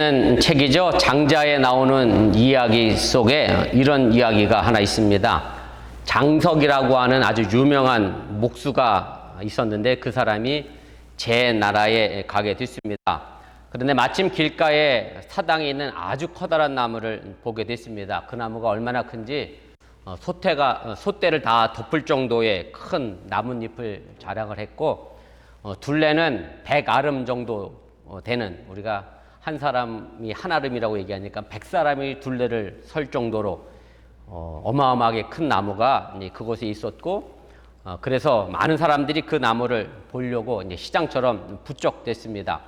책이죠. 장자에 나오는 이야기 속에 이런 이야기가 하나 있습니다. 장석이라고 하는 아주 유명한 목수가 있었는데 그 사람이 제 나라에 가게 됐습니다. 그런데 마침 길가에 사당에 있는 아주 커다란 나무를 보게 됐습니다. 그 나무가 얼마나 큰지 솥대를 다 덮을 정도의 큰 나뭇잎을 자랑을 했고, 둘레는 100아름 정도 되는, 우리가 한 사람이 한 아름이라고 얘기하니까 100사람이 둘레를 설 정도로 어마어마하게 큰 나무가 그곳에 있었고, 그래서 많은 사람들이 그 나무를 보려고 이제 시장처럼 부쩍댔습니다.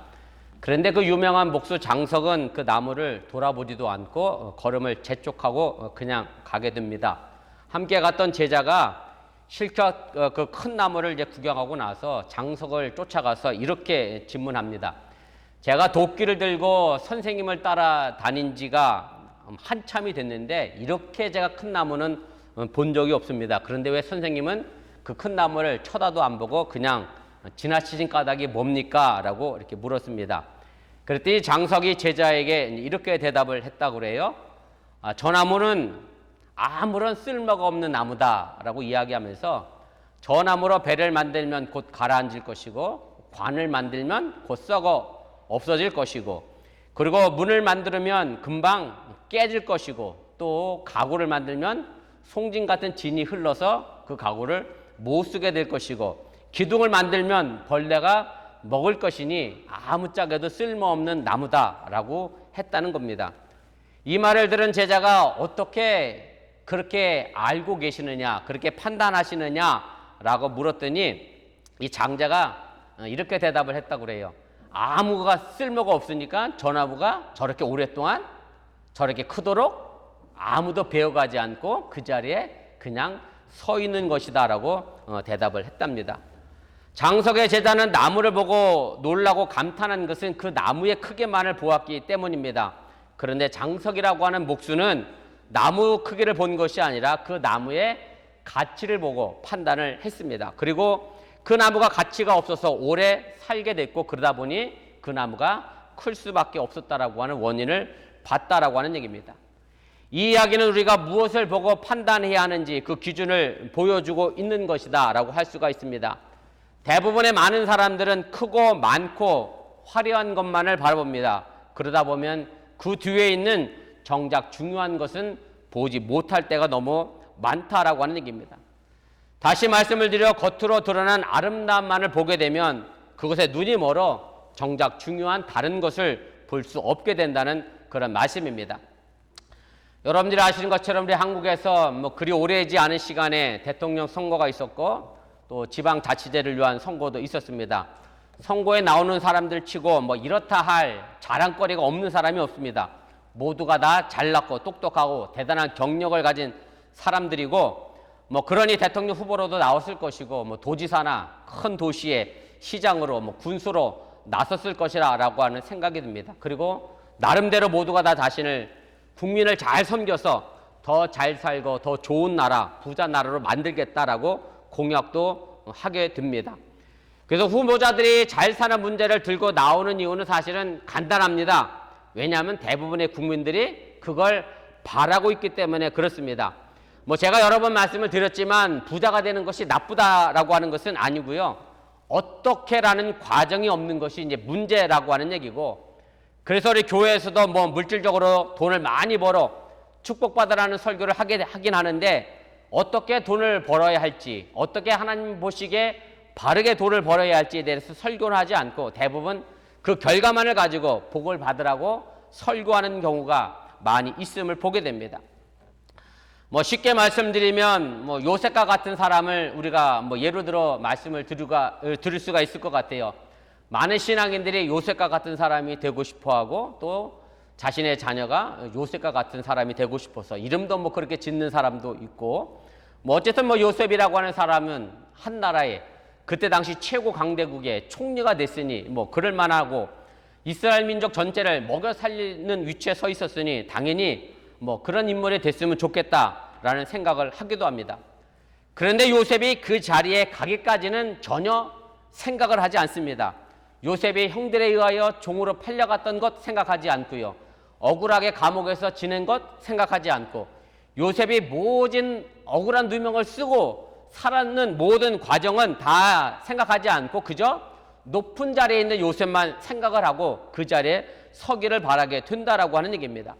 그런데 그 유명한 목수 장석은 그 나무를 돌아보지도 않고 걸음을 재촉하고 그냥 가게 됩니다. 함께 갔던 제자가 실컷 그 큰 나무를 이제 구경하고 나서 장석을 쫓아가서 이렇게 질문합니다. 제가 도끼를 들고 선생님을 따라 다닌 지가 한참이 됐는데 이렇게 제가 큰 나무는 본 적이 없습니다. 그런데 왜 선생님은 그 큰 나무를 쳐다도 안 보고 그냥 지나치신 까닭이 뭡니까? 라고 이렇게 물었습니다. 그랬더니 장석이 제자에게 이렇게 대답을 했다고 그래요. 저 나무는 아무런 쓸모가 없는 나무다 라고 이야기하면서, 저 나무로 배를 만들면 곧 가라앉을 것이고, 관을 만들면 곧 썩어 없어질 것이고, 그리고 문을 만들면 금방 깨질 것이고, 또 가구를 만들면 송진 같은 진이 흘러서 그 가구를 못 쓰게 될 것이고, 기둥을 만들면 벌레가 먹을 것이니 아무짝에도 쓸모없는 나무다라고 했다는 겁니다. 이 말을 들은 제자가 어떻게 그렇게 알고 계시느냐, 그렇게 판단하시느냐라고 물었더니 이 장자가 이렇게 대답을 했다고 그래요. 아무가 쓸모가 없으니까 저 나무가 저렇게 오랫동안 저렇게 크도록 아무도 베어가지 않고 그 자리에 그냥 서 있는 것이다 라고 대답을 했답니다. 장석의 제자는 나무를 보고 놀라고 감탄한 것은 그 나무의 크기만을 보았기 때문입니다. 그런데 장석이라고 하는 목수는 나무 크기를 본 것이 아니라 그 나무의 가치를 보고 판단을 했습니다. 그리고 그 나무가 가치가 없어서 오래 살게 됐고, 그러다 보니 그 나무가 클 수밖에 없었다라고 하는 원인을 봤다라고 하는 얘기입니다. 이 이야기는 우리가 무엇을 보고 판단해야 하는지 그 기준을 보여주고 있는 것이다 라고 할 수가 있습니다. 대부분의 많은 사람들은 크고 많고 화려한 것만을 바라봅니다. 그러다 보면 그 뒤에 있는 정작 중요한 것은 보지 못할 때가 너무 많다라고 하는 얘기입니다. 다시 말씀을 드려 겉으로 드러난 아름다움만을 보게 되면 그것에 눈이 멀어 정작 중요한 다른 것을 볼 수 없게 된다는 그런 말씀입니다. 여러분들이 아시는 것처럼 우리 한국에서 그리 오래지 않은 시간에 대통령 선거가 있었고, 또 지방자치제를 위한 선거도 있었습니다. 선거에 나오는 사람들 치고 이렇다 할 자랑거리가 없는 사람이 없습니다. 모두가 다 잘났고 똑똑하고 대단한 경력을 가진 사람들이고, 그러니 대통령 후보로도 나왔을 것이고, 도지사나 큰 도시의 시장으로 군수로 나섰을 것이라고 하는 생각이 듭니다. 그리고 나름대로 모두가 다 자신을 국민을 잘 섬겨서 더 잘 살고 더 좋은 나라, 부자 나라로 만들겠다라고 공약도 하게 됩니다. 그래서 후보자들이 잘 사는 문제를 들고 나오는 이유는 사실은 간단합니다. 왜냐하면 대부분의 국민들이 그걸 바라고 있기 때문에 그렇습니다. 제가 여러 번 말씀을 드렸지만 부자가 되는 것이 나쁘다라고 하는 것은 아니고요. 어떻게라는 과정이 없는 것이 이제 문제라고 하는 얘기고, 그래서 우리 교회에서도 물질적으로 돈을 많이 벌어 축복받으라는 설교를 하긴 하는데, 어떻게 돈을 벌어야 할지, 어떻게 하나님 보시기에 바르게 돈을 벌어야 할지에 대해서 설교를 하지 않고 대부분 그 결과만을 가지고 복을 받으라고 설교하는 경우가 많이 있음을 보게 됩니다. 쉽게 말씀드리면 요셉과 같은 사람을 우리가 예로 들어 말씀을 들을 수가 있을 것 같아요. 많은 신앙인들이 요셉과 같은 사람이 되고 싶어하고, 또 자신의 자녀가 요셉과 같은 사람이 되고 싶어서 이름도 그렇게 짓는 사람도 있고, 어쨌든 요셉이라고 하는 사람은 한 나라에 그때 당시 최고 강대국의 총리가 됐으니 그럴 만하고, 이스라엘 민족 전체를 먹여 살리는 위치에 서 있었으니 당연히 그런 인물이 됐으면 좋겠다라는 생각을 하기도 합니다. 그런데 요셉이 그 자리에 가기까지는 전혀 생각을 하지 않습니다. 요셉이 형들에 의하여 종으로 팔려갔던 것 생각하지 않고요. 억울하게 감옥에서 지낸 것 생각하지 않고 요셉이 모진 억울한 누명을 쓰고 살았는 모든 과정은 다 생각하지 않고 그저 높은 자리에 있는 요셉만 생각을 하고 그 자리에 서기를 바라게 된다라고 하는 얘기입니다.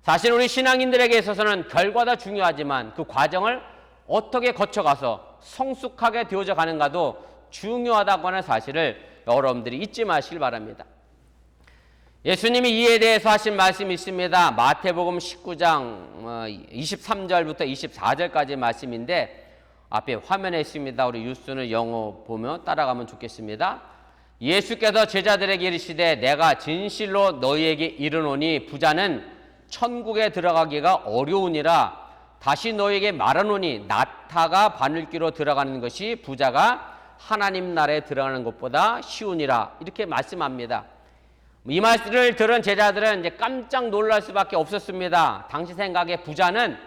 사실 우리 신앙인들에게 있어서는 결과도 중요하지만 그 과정을 어떻게 거쳐가서 성숙하게 되어져 가는가도 중요하다고 하는 사실을 여러분들이 잊지 마시길 바랍니다. 예수님이 이에 대해서 하신 말씀이 있습니다. 마태복음 19장 23절부터 24절까지 말씀인데 앞에 화면에 있습니다. 우리 뉴스는 영어 보면 따라가면 좋겠습니다. 예수께서 제자들에게 이르시되 내가 진실로 너희에게 이르노니 부자는 천국에 들어가기가 어려우니라. 다시 너희에게 말하노니 낙타가 바늘귀로 들어가는 것이 부자가 하나님 나라에 들어가는 것보다 쉬우니라. 이렇게 말씀합니다. 이 말씀을 들은 제자들은 이제 깜짝 놀랄 수밖에 없었습니다. 당시 생각에 부자는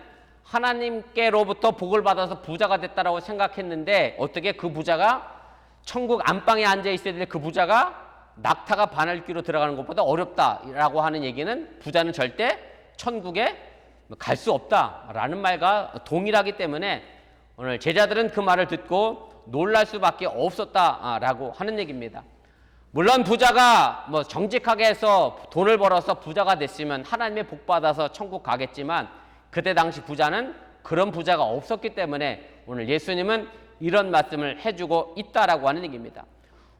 하나님께로부터 복을 받아서 부자가 됐다라고 생각했는데 어떻게 그 부자가 천국 안방에 앉아 있어야 될 그 부자가 낙타가 바늘귀로 들어가는 것보다 어렵다라고 하는 얘기는 부자는 절대 천국에 갈 수 없다라는 말과 동일하기 때문에 오늘 제자들은 그 말을 듣고 놀랄 수밖에 없었다라고 하는 얘기입니다. 물론 부자가 정직하게 해서 돈을 벌어서 부자가 됐으면 하나님의 복 받아서 천국 가겠지만 그때 당시 부자는 그런 부자가 없었기 때문에 오늘 예수님은 이런 말씀을 해주고 있다라고 하는 얘기입니다.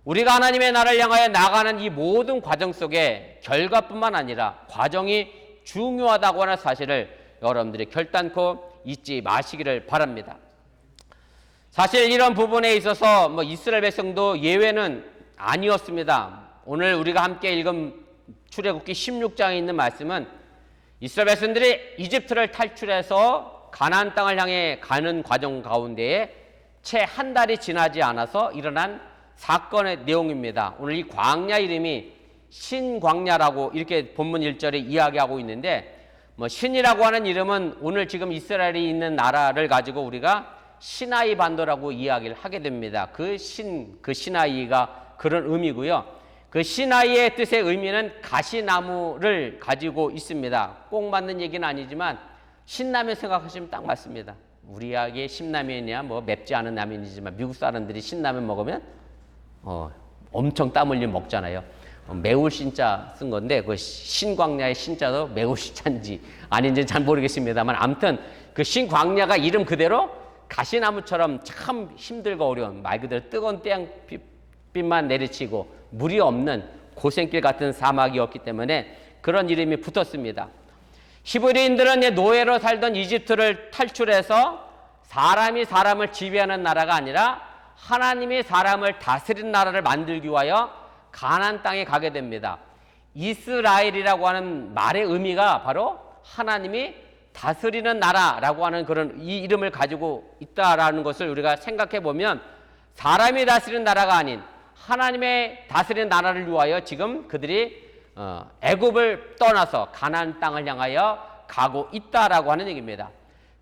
우리가 하나님의 나라를 향하여 나가는 이 모든 과정 속에 결과뿐만 아니라 과정이 중요하다고 하는 사실을 여러분들이 결단코 잊지 마시기를 바랍니다. 사실 이런 부분에 있어서 이스라엘 백성도 예외는 아니었습니다. 오늘 우리가 함께 읽은 출애굽기 16장에 있는 말씀은 이스라엘 백성들이 이집트를 탈출해서 가나안 땅을 향해 가는 과정 가운데에 채 한 달이 지나지 않아서 일어난 사건의 내용입니다. 오늘 이 광야 이름이 신광야라고 이렇게 본문 1절에 이야기하고 있는데 신이라고 하는 이름은 오늘 지금 이스라엘이 있는 나라를 가지고 우리가 시나이 반도라고 이야기를 하게 됩니다. 그 시나이가 그런 의미고요. 그 시나이의 뜻의 의미는 가시나무를 가지고 있습니다. 꼭 맞는 얘기는 아니지만 신라면 생각하시면 딱 맞습니다. 우리에게 신라면이야 맵지 않은 라면이지만 미국 사람들이 신라면 먹으면 엄청 땀 흘리면 먹잖아요. 매울 신자 쓴 건데 그 신광야의 신자도 매울 신자인지 아닌지 잘 모르겠습니다만 아무튼 그 신광야가 이름 그대로 가시나무처럼 참 힘들고 어려운 말 그대로 뜨거운 태양빛만 내리치고 물이 없는 고생길 같은 사막이었기 때문에 그런 이름이 붙었습니다. 히브리인들은 노예로 살던 이집트를 탈출해서 사람이 사람을 지배하는 나라가 아니라 하나님이 사람을 다스리는 나라를 만들기 위하여 가나안 땅에 가게 됩니다. 이스라엘이라고 하는 말의 의미가 바로 하나님이 다스리는 나라라고 하는 그런 이 이름을 가지고 있다라는 것을 우리가 생각해 보면 사람이 다스리는 나라가 아닌 하나님의 다스리는 나라를 위하여 지금 그들이 애굽을 떠나서 가나안 땅을 향하여 가고 있다라고 하는 얘기입니다.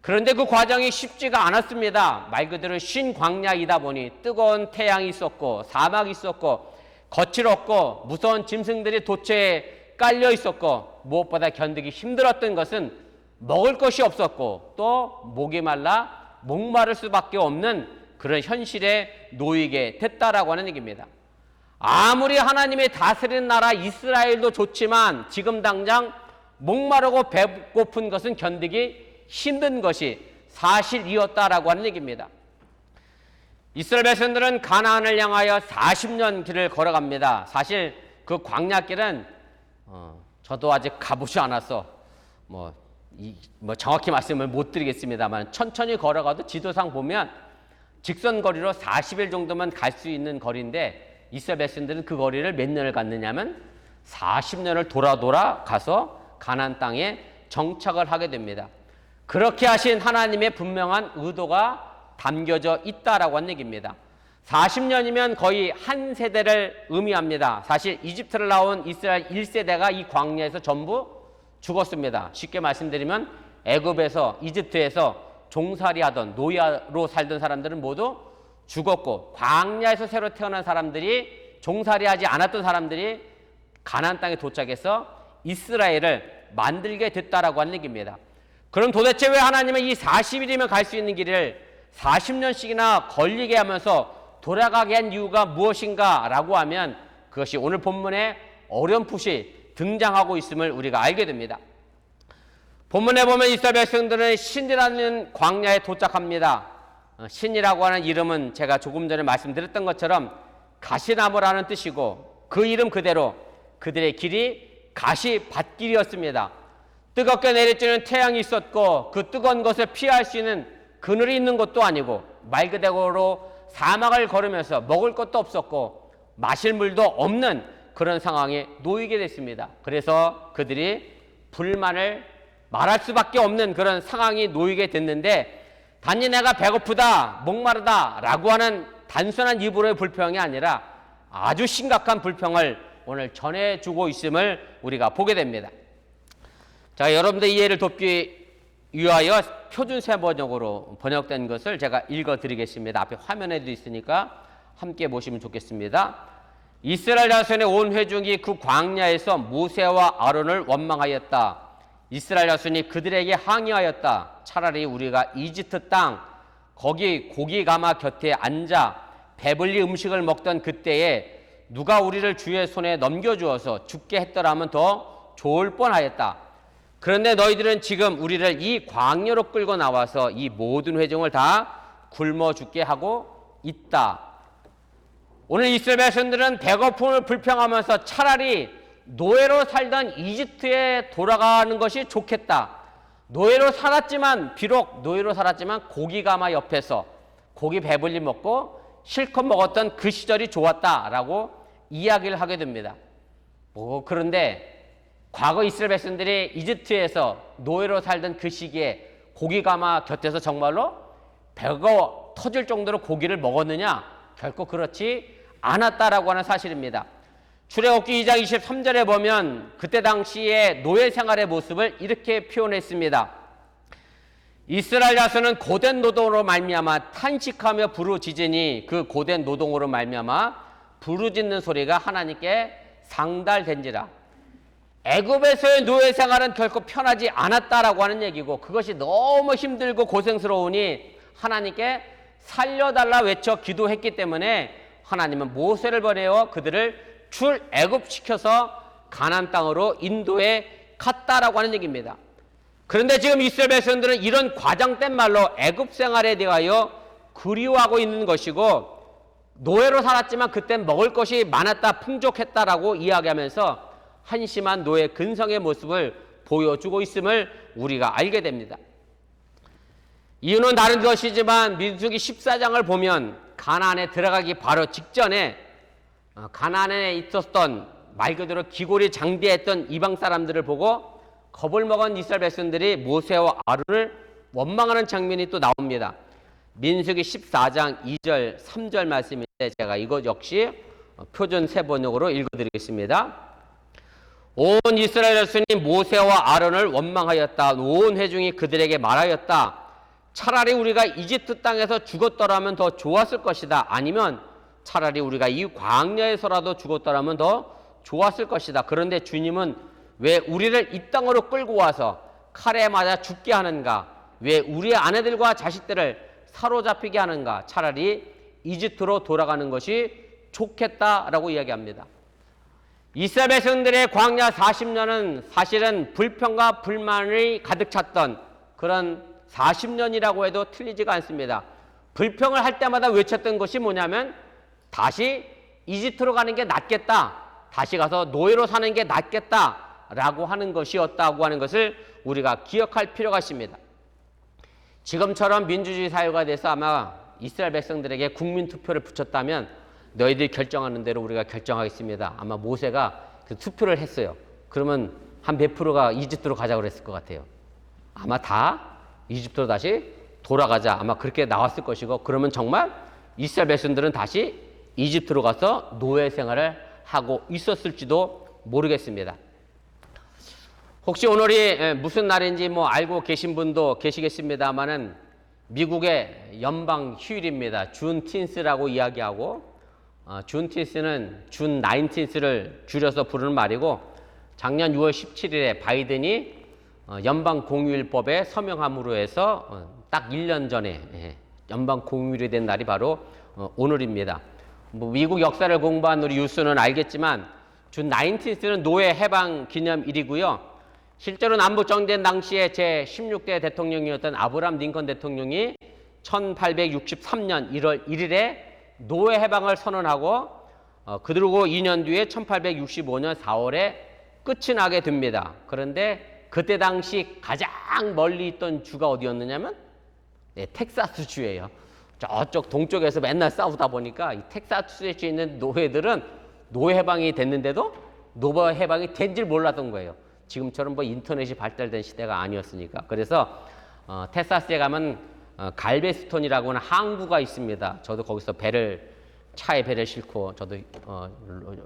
그런데 그 과정이 쉽지가 않았습니다. 말 그대로 신광야이다 보니 뜨거운 태양이 있었고 사막이 있었고 거칠었고 무서운 짐승들이 도처에 깔려 있었고 무엇보다 견디기 힘들었던 것은 먹을 것이 없었고 또 목이 말라 목마를 수밖에 없는 그런 현실에 놓이게 됐다라고 하는 얘기입니다. 아무리 하나님의 다스리는 나라 이스라엘도 좋지만 지금 당장 목마르고 배고픈 것은 견디기 힘든 것이 사실이었다라고 하는 얘기입니다. 이스라엘 백성들은 가나안을 향하여 40년 길을 걸어갑니다. 사실 그 광야길은 저도 아직 가보지 않아서 정확히 말씀을 못 드리겠습니다만 천천히 걸어가도 지도상 보면 직선 거리로 40일 정도만 갈 수 있는 거리인데 이스라엘 백성들은 그 거리를 몇 년을 갔느냐면 40년을 돌아 가서 가나안 땅에 정착을 하게 됩니다. 그렇게 하신 하나님의 분명한 의도가 담겨져 있다라고 하는 얘기입니다. 40년이면 거의 한 세대를 의미합니다. 사실 이집트를 나온 이스라엘 1세대가 이 광야에서 전부 죽었습니다. 쉽게 말씀드리면 애굽에서 이집트에서 종살이하던 노예로 살던 사람들은 모두 죽었고 광야에서 새로 태어난 사람들이 종살이하지 않았던 사람들이 가나안 땅에 도착해서 이스라엘을 만들게 됐다라고 하는 얘기입니다. 그럼 도대체 왜 하나님은 이 40일이면 갈 수 있는 길을 40년씩이나 걸리게 하면서 돌아가게 한 이유가 무엇인가 라고 하면 그것이 오늘 본문에 어렴풋이 등장하고 있음을 우리가 알게 됩니다. 본문에 보면 이스라엘 백성들은 신이라는 광야에 도착합니다. 신이라고 하는 이름은 제가 조금 전에 말씀드렸던 것처럼 가시나무라는 뜻이고 그 이름 그대로 그들의 길이 가시밭길이었습니다. 뜨겁게 내리쬐는 태양이 있었고 그 뜨거운 것을 피할 수 있는 그늘이 있는 것도 아니고 말 그대로 사막을 걸으면서 먹을 것도 없었고 마실 물도 없는 그런 상황에 놓이게 됐습니다. 그래서 그들이 불만을 말할 수밖에 없는 그런 상황이 놓이게 됐는데 단지 내가 배고프다, 목마르다 라고 하는 단순한 입으로의 불평이 아니라 아주 심각한 불평을 오늘 전해주고 있음을 우리가 보게 됩니다. 자, 여러분들 이해를 돕기 위하여 표준 세번역으로 번역된 것을 제가 읽어드리겠습니다. 앞에 화면에도 있으니까 함께 보시면 좋겠습니다. 이스라엘 자손의 온 회중이 그 광야에서 모세와 아론을 원망하였다. 이스라엘 자손이 그들에게 항의하였다. 차라리 우리가 이집트 땅 거기 고기 가마 곁에 앉아 배불리 음식을 먹던 그때에 누가 우리를 주의 손에 넘겨주어서 죽게 했더라면 더 좋을 뻔하였다. 그런데 너희들은 지금 우리를 이 광야로 끌고 나와서 이 모든 회중을 다 굶어 죽게 하고 있다. 오늘 이스라엘 백성들은 배고픔을 불평하면서 차라리 노예로 살던 이집트에 돌아가는 것이 좋겠다. 노예로 살았지만 비록 노예로 살았지만 고기가마 옆에서 고기 배불리 먹고 실컷 먹었던 그 시절이 좋았다라고 이야기를 하게 됩니다. 그런데 과거 이스라엘 백성들이 이집트에서 노예로 살던 그 시기에 고기가마 곁에서 정말로 배가 터질 정도로 고기를 먹었느냐? 결코 그렇지 않았다라고 하는 사실입니다. 출애굽기 2장 23절에 보면 그때 당시에 노예 생활의 모습을 이렇게 표현했습니다. 이스라엘 자손은 고된 노동으로 말미암아 탄식하며 부르짖으니 그 고된 노동으로 말미암아 부르짖는 소리가 하나님께 상달된지라. 애굽에서의 노예 생활은 결코 편하지 않았다라고 하는 얘기고 그것이 너무 힘들고 고생스러우니 하나님께 살려달라 외쳐 기도했기 때문에 하나님은 모세를 보내어 그들을 출애굽시켜서 가나안 땅으로 인도해 갔다라고 하는 얘기입니다. 그런데 지금 이스라엘 백성들은 이런 과장된 말로 애굽 생활에 대하여 그리워하고 있는 것이고 노예로 살았지만 그땐 먹을 것이 많았다 풍족했다라고 이야기하면서 한심한 노예 근성의 모습을 보여주고 있음을 우리가 알게 됩니다. 이유는 다른 것이지만 민수기 14장을 보면 가나안에 들어가기 바로 직전에 가나안에 있었던 말 그대로 기골이 장대했던 이방 사람들을 보고 겁을 먹은 이스라엘 백성들이 모세와 아론을 원망하는 장면이 또 나옵니다. 민수기 14장 2절 3절 말씀인데 제가 이것 역시 표준 세번역으로 읽어드리겠습니다. 온 이스라엘 자손이 모세와 아론을 원망하였다. 온 회중이 그들에게 말하였다. 차라리 우리가 이집트 땅에서 죽었더라면 더 좋았을 것이다. 아니면 차라리 우리가 이 광야에서라도 죽었더라면 더 좋았을 것이다. 그런데 주님은 왜 우리를 이 땅으로 끌고 와서 칼에 맞아 죽게 하는가? 왜 우리의 아내들과 자식들을 사로잡히게 하는가? 차라리 이집트로 돌아가는 것이 좋겠다라고 이야기합니다. 이스라엘 백성들의 광야 40년은 사실은 불평과 불만이 가득 찼던 그런 40년이라고 해도 틀리지가 않습니다. 불평을 할 때마다 외쳤던 것이 뭐냐면 다시 이집트로 가는 게 낫겠다. 다시 가서 노예로 사는 게 낫겠다라고 하는 것이었다고 하는 것을 우리가 기억할 필요가 있습니다. 지금처럼 민주주의 사회가 돼서 아마 이스라엘 백성들에게 국민투표를 붙였다면 너희들이 결정하는 대로 우리가 결정하겠습니다. 아마 모세가 그 투표를 했어요. 그러면 한 몇 프로가 이집트로 가자고 그랬을 것 같아요. 아마 다 이집트로 다시 돌아가자. 아마 그렇게 나왔을 것이고 그러면 정말 이스라엘 백성들은 다시 이집트로 가서 노예 생활을 하고 있었을지도 모르겠습니다. 혹시 오늘이 무슨 날인지 알고 계신 분도 계시겠습니다만은 미국의 연방 휴일입니다. 준틴스라고 이야기하고 준틴스는 준 나인틴스를 줄여서 부르는 말이고 작년 6월 17일에 바이든이 연방 공휴일법에 서명함으로 해서 딱 1년 전에 연방 공휴일이 된 날이 바로 오늘입니다. 뭐 미국 역사를 공부한 우리 유수는 알겠지만 준 나인틴스는 노예 해방 기념일이고요. 실제로 남북 정전 당시에 제 16대 대통령이었던 아브라함 링컨 대통령이 1863년 1월 1일에 노예 해방을 선언하고 그리고 2년 뒤에 1865년 4월에 끝이 나게 됩니다. 그런데 그때 당시 가장 멀리 있던 주가 어디였느냐면 텍사스 주예요. 저쪽 동쪽에서 맨날 싸우다 보니까 이 텍사스에 있는 노예들은 노예 해방이 됐는데도 노예 해방이 된 줄 몰랐던 거예요. 지금처럼 뭐 인터넷이 발달된 시대가 아니었으니까. 그래서 텍사스에 가면 갈베스톤이라고 하는 항구가 있습니다. 저도 거기서 차에 배를 싣고 저도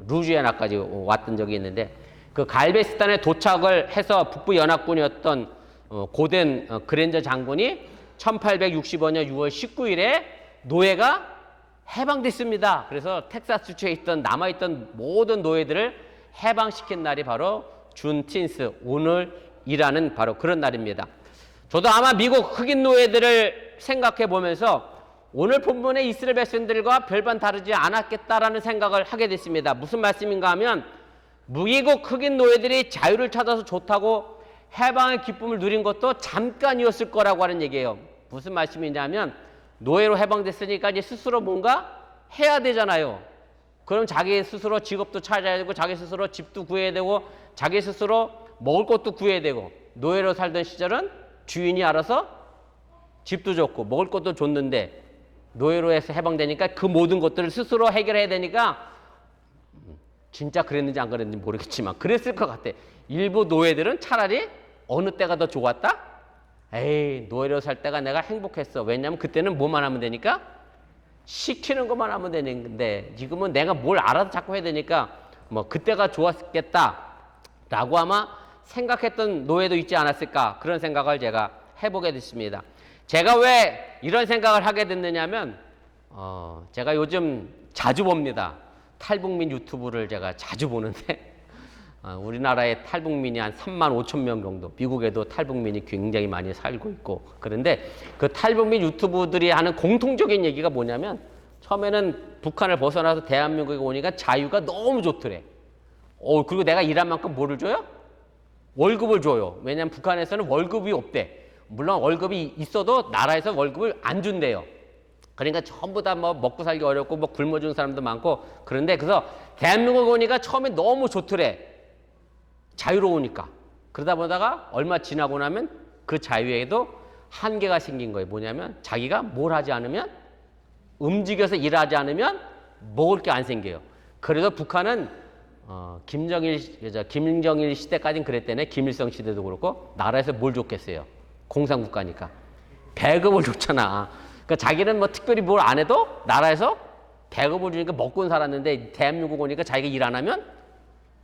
루지애나까지 왔던 적이 있는데 그 갈베스톤에 도착을 해서 북부 연합군이었던 고된 그랜저 장군이 1865년 6월 19일에 노예가 해방됐습니다. 그래서 텍사스주에 있던 남아있던 모든 노예들을 해방시킨 날이 바로 준틴스, 오늘이라는 바로 그런 날입니다. 저도 아마 미국 흑인 노예들을 생각해 보면서 오늘 본문의 이스라엘 백성들과 별반 다르지 않았겠다라는 생각을 하게 됐습니다. 무슨 말씀인가 하면 미국 흑인 노예들이 자유를 찾아서 좋다고 해방의 기쁨을 누린 것도 잠깐이었을 거라고 하는 얘기예요. 무슨 말씀이냐면 노예로 해방됐으니까 이제 스스로 뭔가 해야 되잖아요. 그럼 자기 스스로 직업도 찾아야 되고 자기 스스로 집도 구해야 되고 자기 스스로 먹을 것도 구해야 되고 노예로 살던 시절은 주인이 알아서 집도 줬고 먹을 것도 줬는데 노예로 해서 해방되니까 그 모든 것들을 스스로 해결해야 되니까 진짜 그랬는지 안 그랬는지 모르겠지만 그랬을 것 같아. 일부 노예들은 차라리 어느 때가 더 좋았다? 에이, 노예로 살 때가 내가 행복했어. 왜냐면 그때는 뭐만 하면 되니까? 시키는 것만 하면 되는데 지금은 내가 뭘 알아서 자꾸 해야 되니까 뭐 그때가 좋았겠다 라고 아마 생각했던 노예도 있지 않았을까 그런 생각을 제가 해보게 됐습니다. 제가 왜 이런 생각을 하게 됐느냐면 제가 요즘 자주 봅니다. 탈북민 유튜브를 제가 자주 보는데 우리나라의 탈북민이 한 3만 5천 명 정도, 미국에도 탈북민이 굉장히 많이 살고 있고 그런데 그 탈북민 유튜브들이 하는 공통적인 얘기가 뭐냐면 처음에는 북한을 벗어나서 대한민국에 오니까 자유가 너무 좋더래. 그리고 내가 일한 만큼 뭐를 줘요? 월급을 줘요. 왜냐하면 북한에서는 월급이 없대. 물론 월급이 있어도 나라에서 월급을 안 준대요. 그러니까 전부 다 뭐 먹고 살기 어렵고 뭐 굶어 주는 사람도 많고 그런데 그래서 대한민국 오니까 처음에 너무 좋더래. 자유로우니까. 그러다 보다가 얼마 지나고 나면 그 자유에도 한계가 생긴 거예요. 뭐냐면 자기가 뭘 하지 않으면 움직여서 일하지 않으면 먹을 게 안 생겨요. 그래서 북한은 김정일 시대까지는 그랬대네. 김일성 시대도 그렇고 나라에서 뭘 줬겠어요. 공산국가니까. 배급을 줬잖아. 그러니까 자기는 뭐 특별히 뭘 안 해도 나라에서 배급을 주니까 먹고는 살았는데 대한민국 오니까 자기가 일 안 하면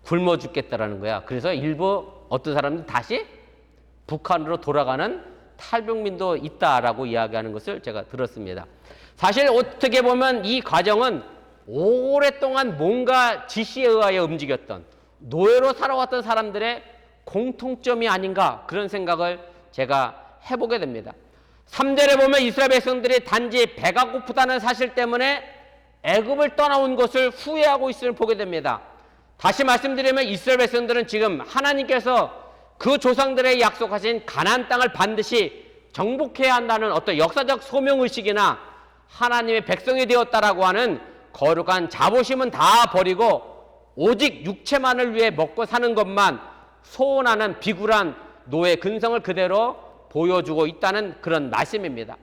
굶어 죽겠다라는 거야. 그래서 일부 어떤 사람들은 다시 북한으로 돌아가는 탈북민도 있다라고 이야기하는 것을 제가 들었습니다. 사실 어떻게 보면 이 과정은 오랫동안 뭔가 지시에 의하여 움직였던 노예로 살아왔던 사람들의 공통점이 아닌가 그런 생각을 제가 해보게 됩니다. 3절에 보면 이스라엘 백성들이 단지 배가 고프다는 사실 때문에 애굽을 떠나온 것을 후회하고 있음을 보게 됩니다. 다시 말씀드리면 이스라엘 백성들은 지금 하나님께서 그 조상들의 약속하신 가나안 땅을 반드시 정복해야 한다는 어떤 역사적 소명의식이나 하나님의 백성이 되었다라고 하는 거룩한 자부심은 다 버리고 오직 육체만을 위해 먹고 사는 것만 소원하는 비굴한 노예 근성을 그대로 보여주고 있다는 그런 말씀입니다.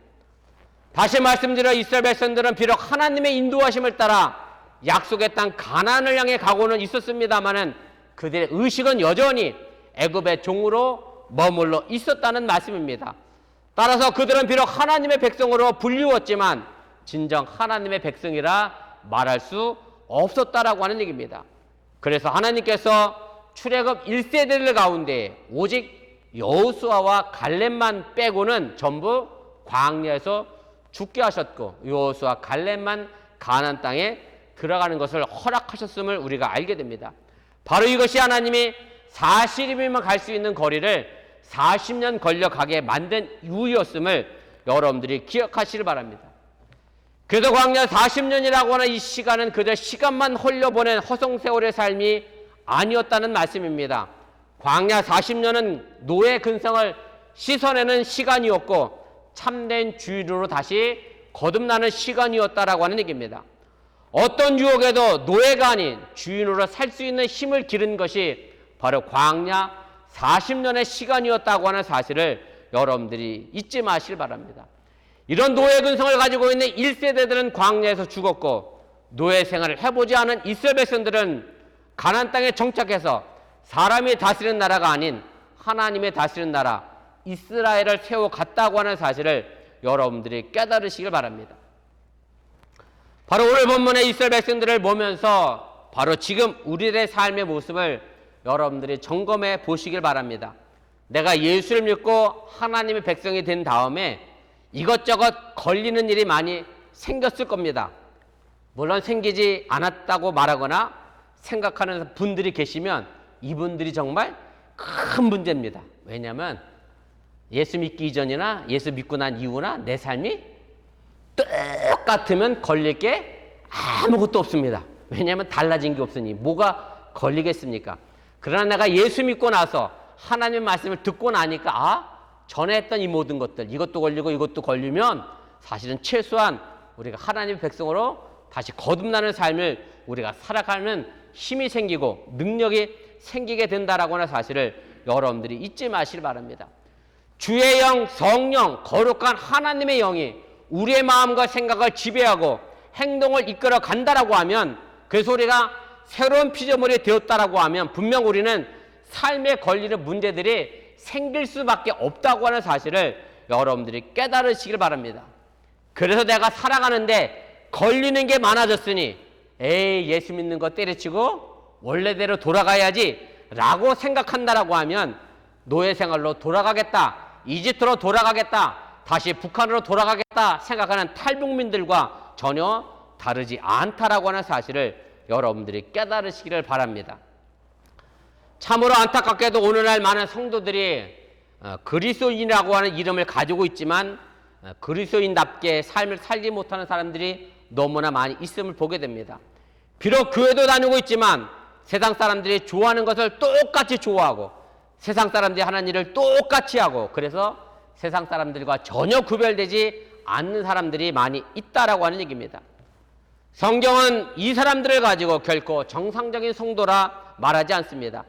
다시 말씀드려 이스라엘 백성들은 비록 하나님의 인도하심을 따라 약속의 땅 가나안을 향해 가고는 있었습니다마는 그들의 의식은 여전히 애굽의 종으로 머물러 있었다는 말씀입니다. 따라서 그들은 비록 하나님의 백성으로 불리웠지만 진정 하나님의 백성이라 말할 수 없었다라고 하는 얘기입니다. 그래서 하나님께서 출애굽 1세대들 가운데 오직 여호수아와 갈렙만 빼고는 전부 광야에서 죽게 하셨고 여호수아 갈렙만 가나안 땅에 들어가는 것을 허락하셨음을 우리가 알게 됩니다. 바로 이것이 하나님이 40일이면 갈 수 있는 거리를 40년 걸려 가게 만든 이유였음을 여러분들이 기억하시길 바랍니다. 그래서 광야 40년이라고 하는 이 시간은 그저 시간만 흘려보낸 허송세월의 삶이 아니었다는 말씀입니다. 광야 40년은 노예 근성을 씻어내는 시간이었고 참된 주인으로 다시 거듭나는 시간이었다라고 하는 얘기입니다. 어떤 유혹에도 노예가 아닌 주인으로 살 수 있는 힘을 기른 것이 바로 광야 40년의 시간이었다고 하는 사실을 여러분들이 잊지 마시길 바랍니다. 이런 노예 근성을 가지고 있는 1세대들은 광야에서 죽었고 노예 생활을 해보지 않은 이스라엘 백성들은 가나안 땅에 정착해서 사람이 다스리는 나라가 아닌 하나님의 다스리는 나라 이스라엘을 세워갔다고 하는 사실을 여러분들이 깨달으시길 바랍니다. 바로 오늘 본문의 이스라엘 백성들을 보면서 바로 지금 우리들의 삶의 모습을 여러분들이 점검해 보시길 바랍니다. 내가 예수를 믿고 하나님의 백성이 된 다음에 이것저것 걸리는 일이 많이 생겼을 겁니다. 물론 생기지 않았다고 말하거나 생각하는 분들이 계시면 이분들이 정말 큰 문제입니다. 왜냐하면 예수 믿기 이전이나 예수 믿고 난 이후나 내 삶이 똑같으면 걸릴 게 아무것도 없습니다. 왜냐하면 달라진 게 없으니 뭐가 걸리겠습니까? 그러나 내가 예수 믿고 나서 하나님의 말씀을 듣고 나니까 전에 했던 이 모든 것들 이것도 걸리고 이것도 걸리면 사실은 최소한 우리가 하나님의 백성으로 다시 거듭나는 삶을 우리가 살아가는 힘이 생기고 능력이 생기게 된다라고 하는 사실을 여러분들이 잊지 마시길 바랍니다. 주의 영, 성령, 거룩한 하나님의 영이 우리의 마음과 생각을 지배하고 행동을 이끌어 간다라고 하면 그 소리가 새로운 피조물이 되었다라고 하면 분명 우리는 삶에 걸리는 문제들이 생길 수밖에 없다고 하는 사실을 여러분들이 깨달으시길 바랍니다. 그래서 내가 살아가는데 걸리는 게 많아졌으니 에이 예수 믿는 거 때려치고 원래대로 돌아가야지 라고 생각한다라고 하면 노예 생활로 돌아가겠다, 이집트로 돌아가겠다, 다시 북한으로 돌아가겠다 생각하는 탈북민들과 전혀 다르지 않다라고 하는 사실을 여러분들이 깨달으시기를 바랍니다. 참으로 안타깝게도 오늘날 많은 성도들이 그리스도인이라고 하는 이름을 가지고 있지만 그리스도인답게 삶을 살지 못하는 사람들이 너무나 많이 있음을 보게 됩니다. 비록 교회도 다니고 있지만 세상 사람들이 좋아하는 것을 똑같이 좋아하고 세상 사람들이 하는 일을 똑같이 하고 그래서 세상 사람들과 전혀 구별되지 않는 사람들이 많이 있다라고 하는 얘기입니다. 성경은 이 사람들을 가지고 결코 정상적인 성도라 말하지 않습니다.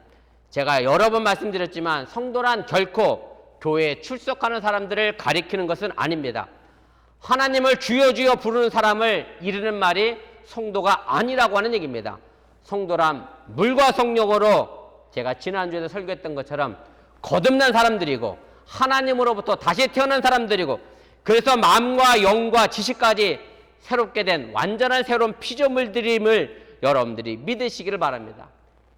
제가 여러 번 말씀드렸지만 성도란 결코 교회에 출석하는 사람들을 가리키는 것은 아닙니다. 하나님을 주여 주여 부르는 사람을 이르는 말이 성도가 아니라고 하는 얘기입니다. 성도란 물과 성령으로 제가 지난주에도 설교했던 것처럼 거듭난 사람들이고 하나님으로부터 다시 태어난 사람들이고 그래서 마음과 영과 지식까지 새롭게 된 완전한 새로운 피조물들임을 여러분들이 믿으시기를 바랍니다.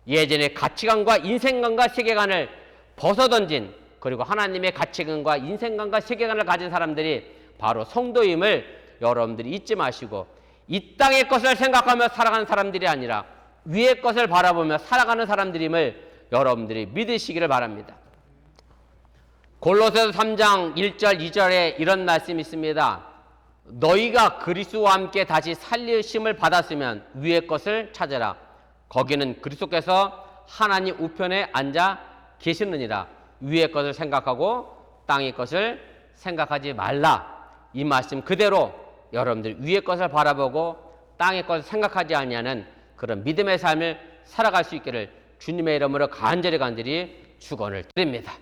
예전의 가치관과 인생관과 세계관을 벗어던진 그리고 하나님의 가치관과 인생관과 세계관을 가진 사람들이 바로 성도임을 여러분들이 잊지 마시고 이 땅의 것을 생각하며 살아가는 사람들이 아니라 위의 것을 바라보며 살아가는 사람들임을 여러분들이 믿으시기를 바랍니다. 골로새서 3장 1절 2절에 이런 말씀이 있습니다. 너희가 그리스도와 함께 다시 살리심을 받았으면 위의 것을 찾으라. 거기는 그리스도께서 하나님 우편에 앉아 계시느니라. 위의 것을 생각하고 땅의 것을 생각하지 말라. 이 말씀 그대로 여러분들 위의 것을 바라보고 땅의 것을 생각하지 아니하는 그런 믿음의 삶을 살아갈 수 있기를 주님의 이름으로 간절히 축원을 드립니다.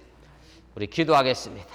우리 기도하겠습니다.